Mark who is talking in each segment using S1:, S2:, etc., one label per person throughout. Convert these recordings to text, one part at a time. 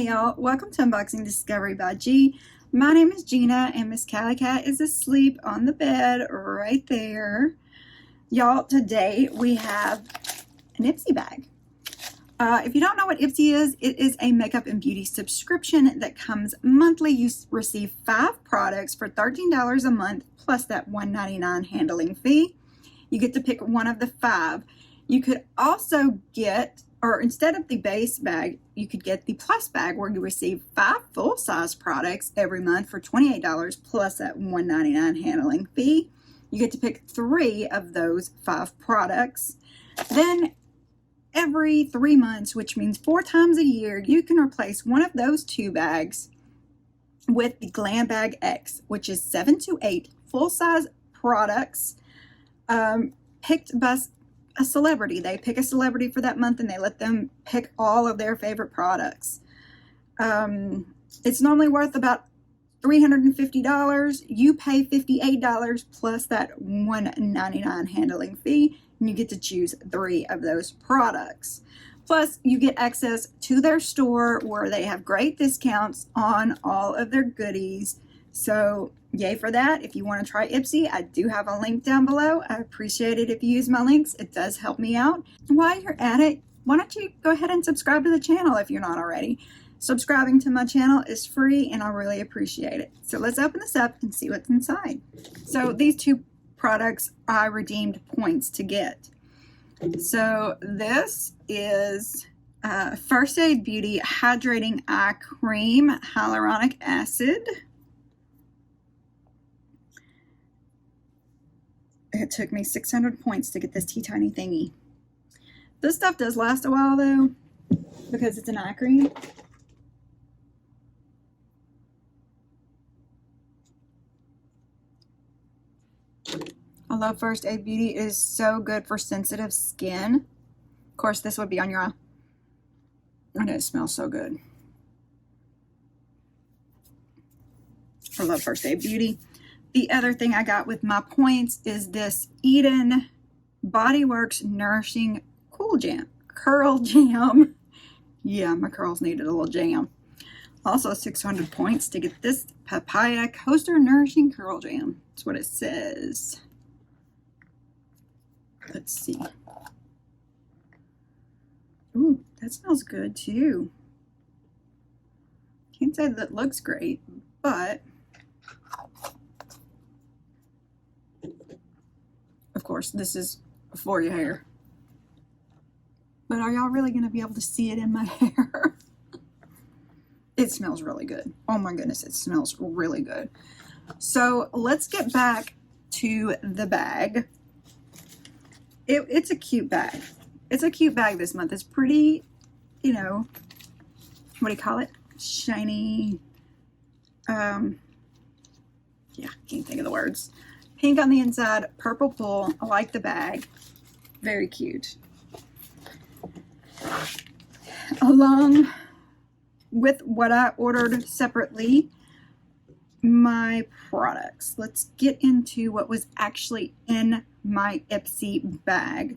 S1: y'all, welcome to Unboxing Discovery by G. My name is Gina and Miss Cali Cat is asleep on the bed right there. Y'all, today we have an Ipsy bag. If you don't know what Ipsy is, it is a makeup and beauty subscription that comes monthly. You receive 5 products for $13 a month plus that $1.99 handling fee. You get to pick one of the 5. You could also get, or instead of the base bag, you could get the plus bag where you receive 5 full-size products every month for $28 plus that $1.99 handling fee. You get to pick 3 of those 5 products. Then every 3 months, which means 4 times a year, you can replace one of those 2 bags with the Glam Bag X, which is 7 to 8 full-size products picked by a celebrity. They pick a celebrity for that month and they let them pick all of their favorite products. It's normally worth about $350. You pay $58 plus that $1.99 handling fee, and you get to choose 3 of those products. Plus, you get access to their store where they have great discounts on all of their goodies. So yay for that. If you want to try Ipsy, I do have a link down below. I appreciate it if you use my links. It does help me out. While you're at it, why don't you go ahead and subscribe to the channel if you're not already. Subscribing to my channel is free and I really appreciate it. So let's open this up and see what's inside. So these 2 products I redeemed points to get. So this is First Aid Beauty Hydrating Eye Cream Hyaluronic Acid. It took me 600 points to get this teeny tiny thingy. This stuff does last a while though, because it's an eye cream. I love First Aid Beauty. It is so good for sensitive skin. Of course, this would be on your eye. And it smells so good. I love First Aid Beauty. The other thing I got with my points is this edenbodyworks Nourishing Curl Jam. Yeah, my curls needed a little jam. Also 600 points to get this Papaya Coaster Nourishing Curl Jam. That's what it says. Let's see. Ooh, that smells good too. Can't say that looks great, but of course, this is for your hair. But are y'all really going to be able to see it in my hair? It smells really good. Oh my goodness, it smells really good. So let's get back to the bag. It's a cute bag. It's a cute bag this month. It's pretty, you know, what do you call it? Shiny. Yeah, can't think of the words. Pink on the inside, purple pull. I like the bag. Very cute. Along with what I ordered separately, my products. Let's get into what was actually in my Ipsy bag.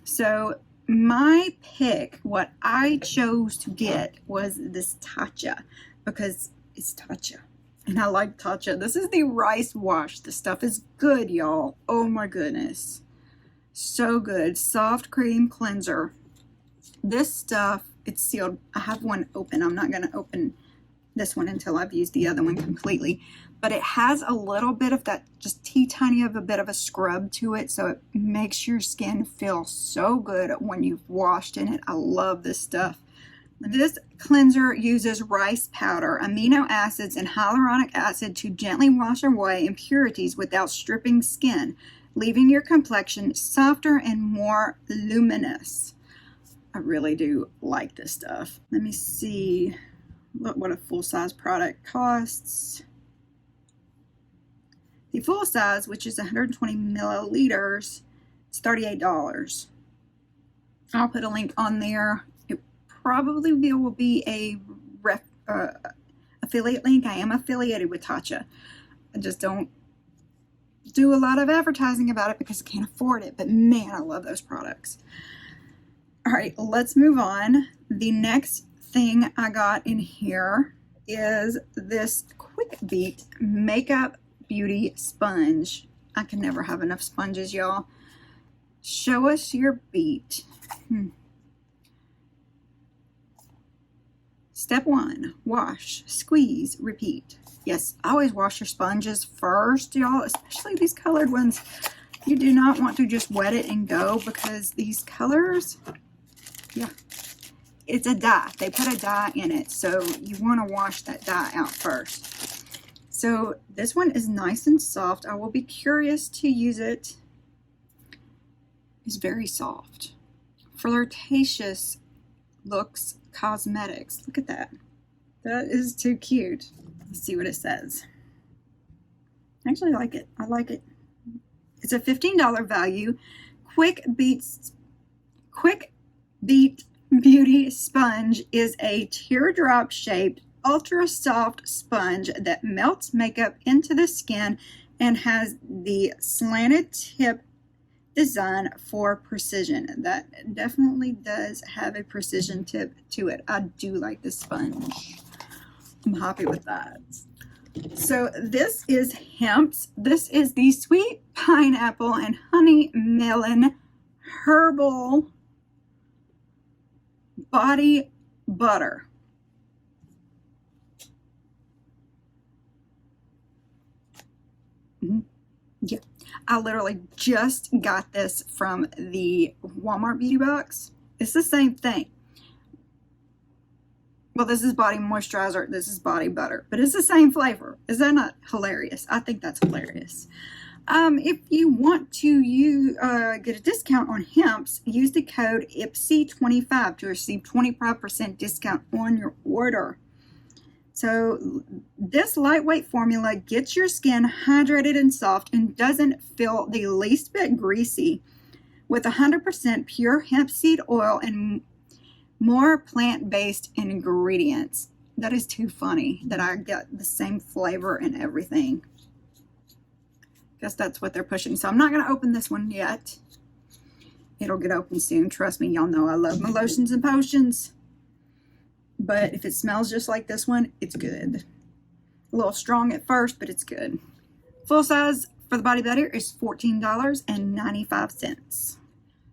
S1: So my pick, what I chose to get was this tatcha because it's tatcha. And I like tatcha. This is the rice wash. This stuff is good, y'all. Oh my goodness. So good. Soft cream cleanser. This stuff, it's sealed. I have one open. I'm not going to open this one until I've used the other one completely. But it has a little bit of that, just teeny of a bit of a scrub to it. So it makes your skin feel so good when you've washed in it. I love this stuff. This cleanser uses rice powder, amino acids, and hyaluronic acid to gently wash away impurities without stripping skin, leaving your complexion softer and more luminous. I really do like this stuff. Let me see what a full-size product costs. The full size, which is 120 milliliters, is $38. I'll put a link on there. It probably will be a affiliate link. I am affiliated with Tatcha. I just don't do a lot of advertising about it because I can't afford it. But man, I love those products. All right, let's move on. The next thing I got in here is this Quick Beat Makeup Beauty Sponge. I can never have enough sponges, y'all. Show us your beat. Step 1, wash, squeeze, repeat. Yes, always wash your sponges first, y'all, especially these colored ones. You do not want to just wet it and go, because these colors, yeah, it's a dye. They put a dye in it, so you want to wash that dye out first. So this one is nice and soft. I will be curious to use it. It's very soft. Flirtatious looks cosmetics. Look at that. That is too cute. Let's see what it says. I actually like it. I like it. It's a $15 value. Quick Beat Beauty Sponge is a teardrop shaped ultra soft sponge that melts makeup into the skin and has the slanted tip design for precision. That definitely does have a precision tip to it. I do like this sponge. I'm happy with that. So this is hempz. This is the sweet pineapple and honey melon herbal body butter. Yeah, I literally just got this from the Walmart beauty box. It's the same thing. Well, this is body moisturizer, this is body butter, but it's the same flavor. Is that not hilarious? I think that's hilarious. If you want to get a discount on hempz, use the code Ipsy25 to receive 25% discount on your order. So this lightweight formula gets your skin hydrated and soft and doesn't feel the least bit greasy, with 100% pure hemp seed oil and more plant-based ingredients. That is too funny that I get the same flavor and everything. Guess that's what they're pushing. So I'm not going to open this one yet. It'll get open soon. Trust me, y'all know I love my lotions and potions. But if it smells just like this one, it's good. A little strong at first, but it's good. Full size for the body butter is $14.95.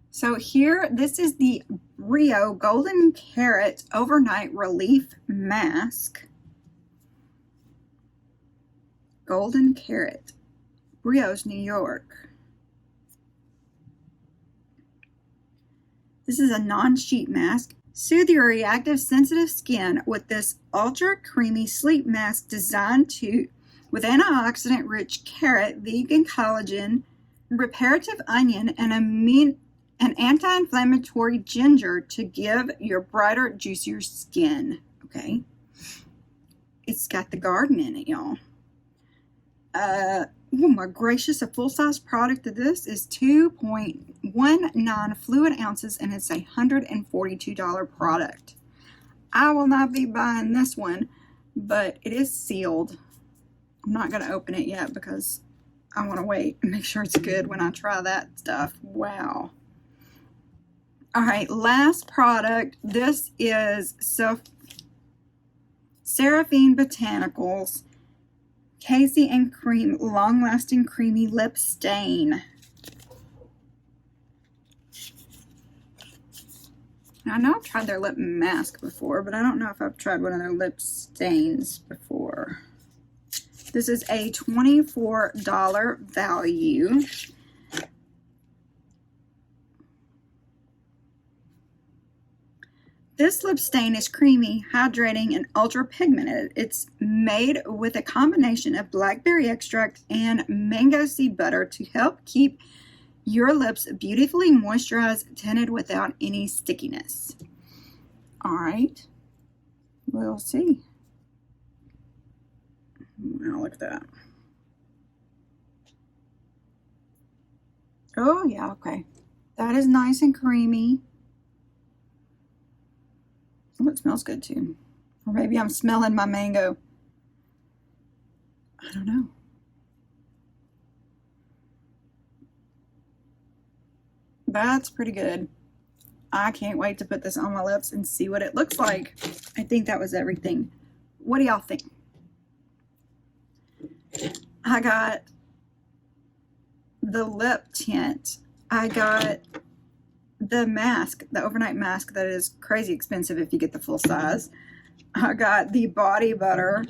S1: So here, this is the BYROE Golden Carrot Overnight Relief Mask. Golden Carrot. BYROE's New York. This is a non-sheet mask. Soothe your reactive, sensitive skin with this ultra creamy sleep mask designed with antioxidant-rich carrot, vegan collagen, reparative onion, and an anti-inflammatory ginger to give your brighter, juicier skin. Okay, it's got the garden in it, y'all. Oh my gracious, a full-size product of this is 2.19 fluid ounces, and it's a $142 product. I will not be buying this one, but it is sealed. I'm not going to open it yet because I want to wait and make sure it's good when I try that stuff. Wow. All right, last product. This is Seraphine Botanicals Casey and Cream Long Lasting Creamy Lip Stain. I know I've tried their lip mask before, but I don't know if I've tried one of their lip stains before. This is a $24 value. This lip stain is creamy, hydrating, and ultra pigmented. It's made with a combination of blackberry extract and mango seed butter to help keep your lips beautifully moisturized, tinted without any stickiness. All right, we'll see. Now look at that. Oh yeah, okay. That is nice and creamy. Oh, it smells good too. Or maybe I'm smelling my mango. I don't know. That's pretty good. I can't wait to put this on my lips and see what it looks like. I think that was everything. What do y'all think? I got the lip tint. I got the mask, the overnight mask that is crazy expensive if you get the full size. I got the body butter,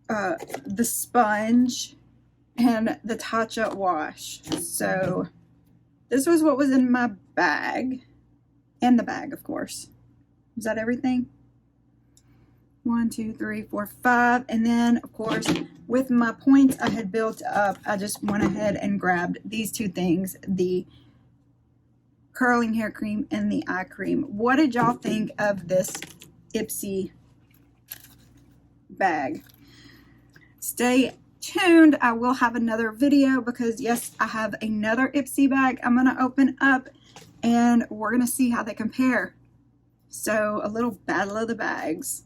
S1: the sponge, and the tatcha wash. So this was what was in my bag, and the bag, of course. Is that everything? 1, 2, 3, 4, 5. And then, of course, with my points I had built up, I just went ahead and grabbed these two things, the curling hair cream and the eye cream. What did y'all think of this Ipsy bag? Stay tuned. I will have another video because, yes, I have another Ipsy bag I'm going to open up, and we're going to see how they compare. So, a little battle of the bags.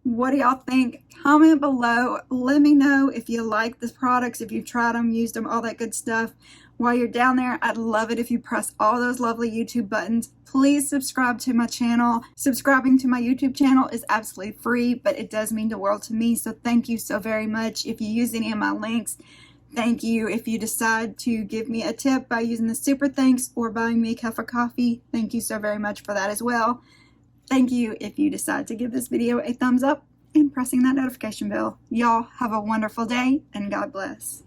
S1: What do y'all think? Comment below. Let me know if you like the products, if you've tried them, used them, all that good stuff. While you're down there, I'd love it if you press all those lovely YouTube buttons. Please subscribe to my channel. Subscribing to my YouTube channel is absolutely free, but it does mean the world to me. So thank you so very much. If you use any of my links, thank you. If you decide to give me a tip by using the super thanks or buying me a cup of coffee, thank you so very much for that as well. Thank you if you decide to give this video a thumbs up and pressing that notification bell. Y'all have a wonderful day, and God bless.